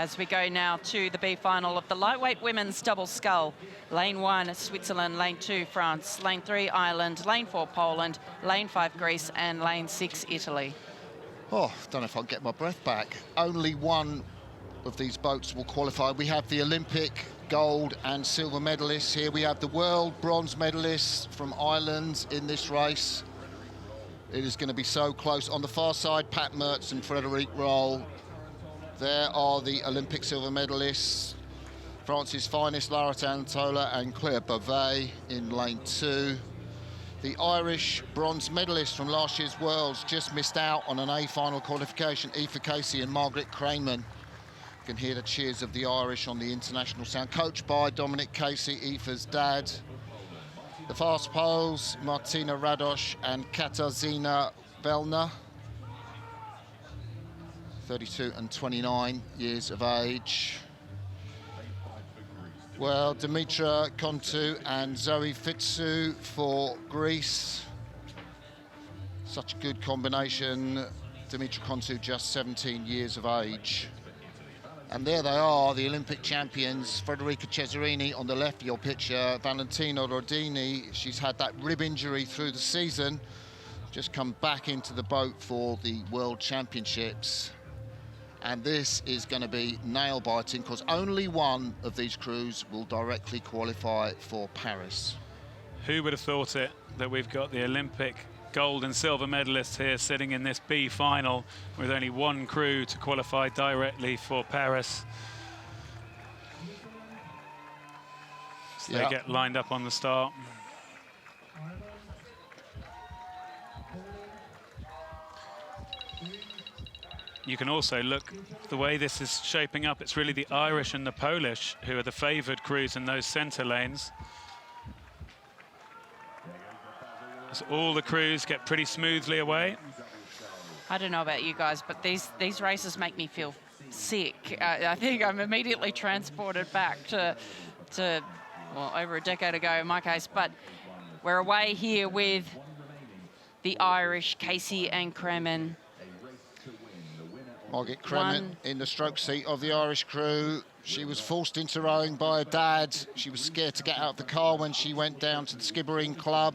as we go now to the B final of the lightweight women's double scull. Lane 1, Switzerland. Lane 2, France. Lane 3, Ireland. Lane 4, Poland. Lane 5, Greece. And lane 6, Italy. Oh, don't know if I'll get my breath back. Only one of these boats will qualify. We have the Olympic gold and silver medalists here. We have the world bronze medalists from Ireland in this race. It is going to be so close. On the far side, Pat Mertz and Frederic Roll. There are the Olympic silver medalists. France's finest, Lara Tantola and Claire Beauvais in lane 2. The Irish bronze medalists from last year's Worlds just missed out on an A final qualification. Aoife Casey and Margaret Craman. You can hear the cheers of the Irish on the international sound. Coached by Dominic Casey, Aoife's dad. The fast poles, Martina Radosh and Katarzyna Velna. 32 and 29 years of age. Well, Dimitra Kontu and Zoe Fitsu for Greece. Such a good combination. Dimitra Kontu just 17 years of age. And there they are, the Olympic champions. Federica Cesarini on the left of your picture. Valentina Rodini, she's had that rib injury through the season. Just come back into the boat for the World Championships. And this is going to be nail-biting because only one of these crews will directly qualify for Paris. Who would have thought it, that we've got the Olympic gold and silver medalists here sitting in this B final with only one crew to qualify directly for Paris. So they get lined up on the start. You can also look, the way this is shaping up, it's really the Irish and the Polish who are the favoured crews in those centre lanes. As all the crews get pretty smoothly away. I don't know about you guys, but these races make me feel sick. I think I'm immediately transported back to well, over a decade ago in my case, but we're away here with the Irish, Casey and Craman. Margaret Craman in the stroke seat of the Irish crew. She was forced into rowing by her dad. She was scared to get out of the car when she went down to the Skibbereen Club,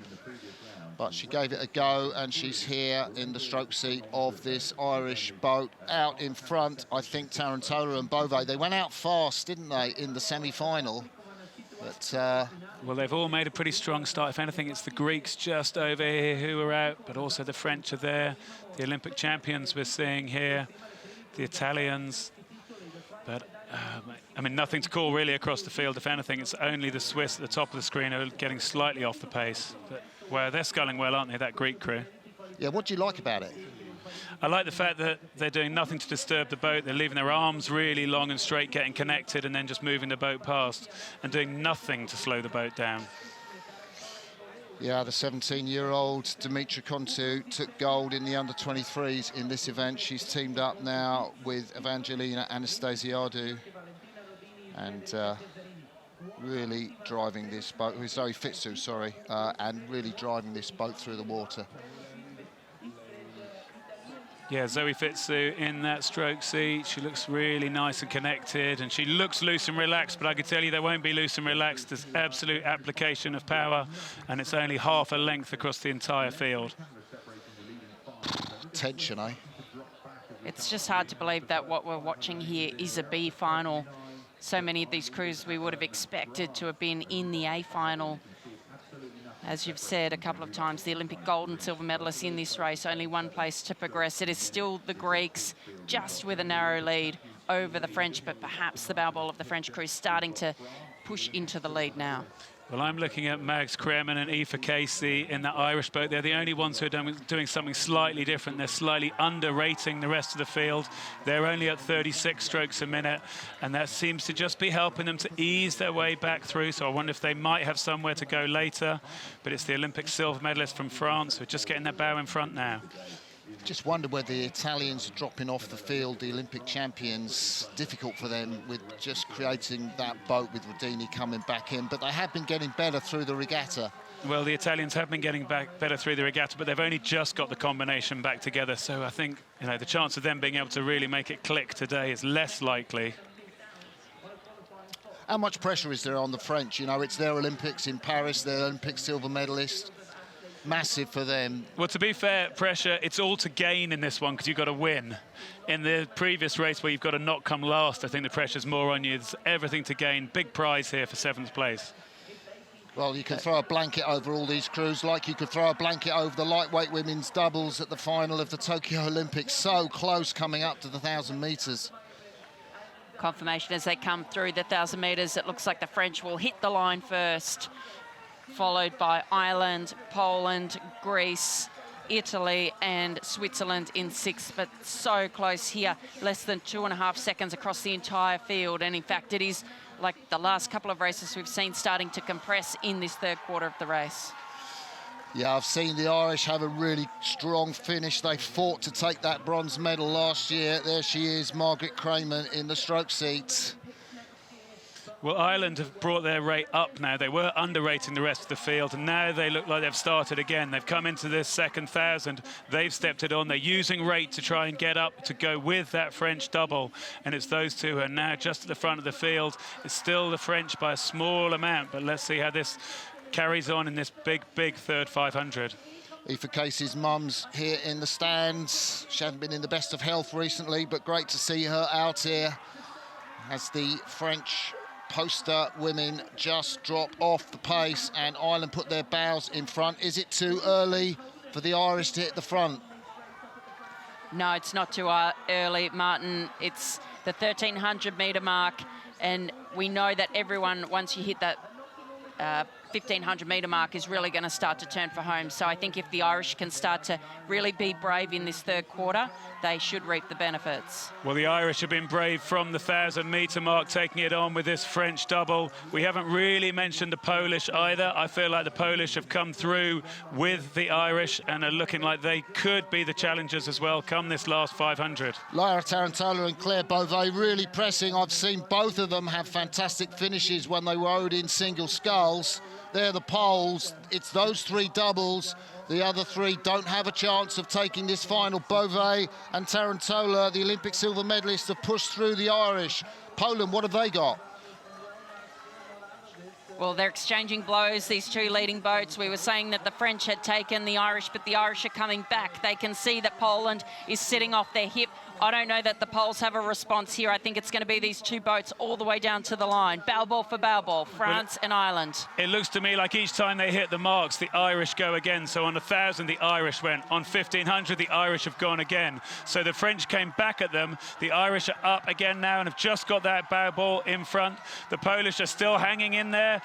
but she gave it a go, and she's here in the stroke seat of this Irish boat. Out in front, I think Tarantola and Beauvais. They went out fast, didn't they, in the semi-final? But well, they've all made a pretty strong start. If anything, it's the Greeks just over here who are out, but also the French are there. The Olympic champions we're seeing here. The Italians, but I mean, nothing to call really across the field. If anything, it's only the Swiss at the top of the screen who are getting slightly off the pace. But where they're sculling well, aren't they, that Greek crew? Yeah, what do you like about it? I like the fact that they're doing nothing to disturb the boat. They're leaving their arms really long and straight, getting connected, and then just moving the boat past and doing nothing to slow the boat down. Yeah, the 17-year-old Dimitra Kontu took gold in the under-23s in this event. She's teamed up now with Evangelina Anastasiadou and really driving this boat, with Zoe Fitsu, sorry, and really driving this boat through the water. Yeah, Zoe Fitsu in that stroke seat. She looks really nice and connected, and she looks loose and relaxed, but I can tell you they won't be loose and relaxed. There's absolute application of power, and it's only half a length across the entire field. Tension, eh? It's just hard to believe that what we're watching here is a B final. So many of these crews we would have expected to have been in the A final. As you've said a couple of times, the Olympic gold and silver medalists in this race, only one place to progress. It is still the Greeks, just with a narrow lead over the French, but perhaps the bow ball of the French crew starting to push into the lead now. Well, I'm looking at Mags Craman and Aoife Casey in the Irish boat. They're the only ones who are doing something slightly different. They're slightly underrating the rest of the field. They're only at 36 strokes a minute, and that seems to just be helping them to ease their way back through. So I wonder if they might have somewhere to go later. But it's the Olympic silver medalist from France who are just getting their bow in front now. Just wonder whether the Italians are dropping off the field, the Olympic champions. Difficult for them with just creating that boat with Rodini coming back in, but they have been getting better through the regatta. Well, the Italians have been getting back better through the regatta, but they've only just got the combination back together. So I think, you know, the chance of them being able to really make it click today is less likely. How much pressure is there on the French? You know, it's their Olympics in Paris, their Olympic silver medalist. Massive for them. Well, to be fair, pressure, it's all to gain in this one because you've got to win. In the previous race where you've got to not come last, I think the pressure's more on you. There's everything to gain. Big prize here for 7th place. Well, you can throw a blanket over all these crews like you could throw a blanket over the lightweight women's doubles at the final of the Tokyo Olympics. So close coming up to the 1,000 metres. Confirmation as they come through the 1,000 metres. It looks like the French will hit the line first, followed by Ireland, Poland, Greece, Italy and Switzerland in 6th, but so close here, less than 2.5 seconds across the entire field. And in fact, it is like the last couple of races we've seen starting to compress in this 3rd quarter of the race. Yeah, I've seen the Irish have a really strong finish. They fought to take that bronze medal last year. There she is, Margaret Craman in the stroke seat. Well, Ireland have brought their rate up now. They were underrating the rest of the field, and now they look like they've started again. They've come into this second 1,000. They've stepped it on. They're using rate to try and get up to go with that French double, and it's those two who are now just at the front of the field. It's still the French by a small amount, but let's see how this carries on in this big, big third 500. Aoife Casey's mum's here in the stands. She hasn't been in the best of health recently, but great to see her out here as the French poster women just drop off the pace and Ireland put their bows in front. Is it too early for the Irish to hit the front? No, it's not too early, Martin. It's the 1,300 metre mark, and we know that everyone, once you hit that 1,500 metre mark, is really going to start to turn for home. So I think if the Irish can start to really be brave in this 3rd quarter, they should reap the benefits. Well, the Irish have been brave from the 1,000 metre mark, taking it on with this French double. We haven't really mentioned the Polish either. I feel like the Polish have come through with the Irish and are looking like they could be the challengers as well come this last 500. Lara Tarantola and Claire Beauvais really pressing. I've seen both of them have fantastic finishes when they rode in single sculls. They're the Poles. It's those 3 doubles. The other 3 don't have a chance of taking this final. Beauvais and Tarantola, the Olympic silver medalists, have pushed through the Irish. Poland, what have they got? Well, they're exchanging blows, these 2 leading boats. We were saying that the French had taken the Irish, but the Irish are coming back. They can see that Poland is sitting off their hip. I don't know that the Poles have a response here. I think it's going to be these 2 boats all the way down to the line. Bow ball for bow ball, France and Ireland. It looks to me like each time they hit the marks, the Irish go again. So on 1,000, the Irish went. On 1,500, the Irish have gone again. So the French came back at them. The Irish are up again now and have just got that bow ball in front. The Polish are still hanging in there.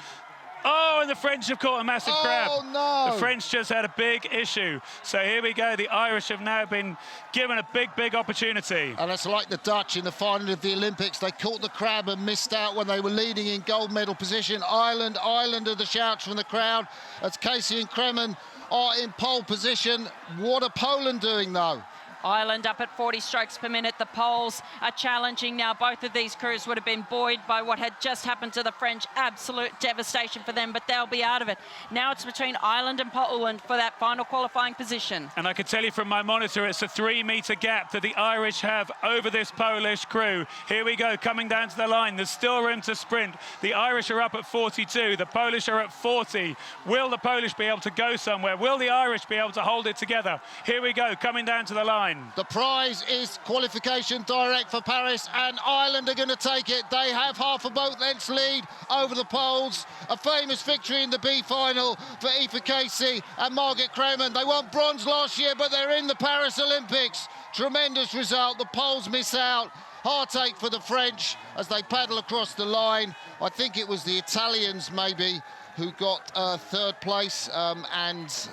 Oh, and the French have caught a massive crab. Oh, no. The French just had a big issue. So here we go. The Irish have now been given a big, big opportunity. And it's like the Dutch in the final of the Olympics. They caught the crab and missed out when they were leading in gold medal position. Ireland are the shouts from the crowd as Casey and Kremen are in pole position. What are Poland doing, though? Ireland up at 40 strokes per minute. The Poles are challenging now. Both of these crews would have been buoyed by what had just happened to the French. Absolute devastation for them, but they'll be out of it. Now it's between Ireland and Poland for that final qualifying position. And I can tell you from my monitor, it's a 3-metre gap that the Irish have over this Polish crew. Here we go, coming down to the line. There's still room to sprint. The Irish are up at 42. The Polish are at 40. Will the Polish be able to go somewhere? Will the Irish be able to hold it together? Here we go, coming down to the line. The prize is qualification direct for Paris, and Ireland are going to take it. They have half a boat length's lead over the Poles. A famous victory in the B final for Aoife Casey and Margaret Craman. They won bronze last year, but they're in the Paris Olympics. Tremendous result. The Poles miss out. Heartache for the French as they paddle across the line. I think it was the Italians maybe who got 3rd place, and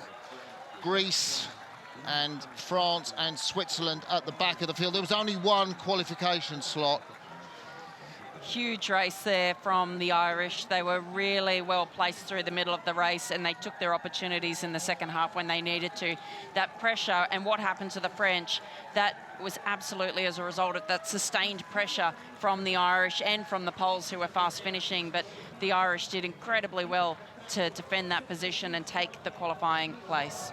Greece and France and Switzerland at the back of the field. There was only 1 qualification slot. Huge race there from the Irish. They were really well placed through the middle of the race, and they took their opportunities in the second half when they needed to. That pressure and what happened to the French, that was absolutely as a result of that sustained pressure from the Irish and from the Poles who were fast finishing. But the Irish did incredibly well to defend that position and take the qualifying place.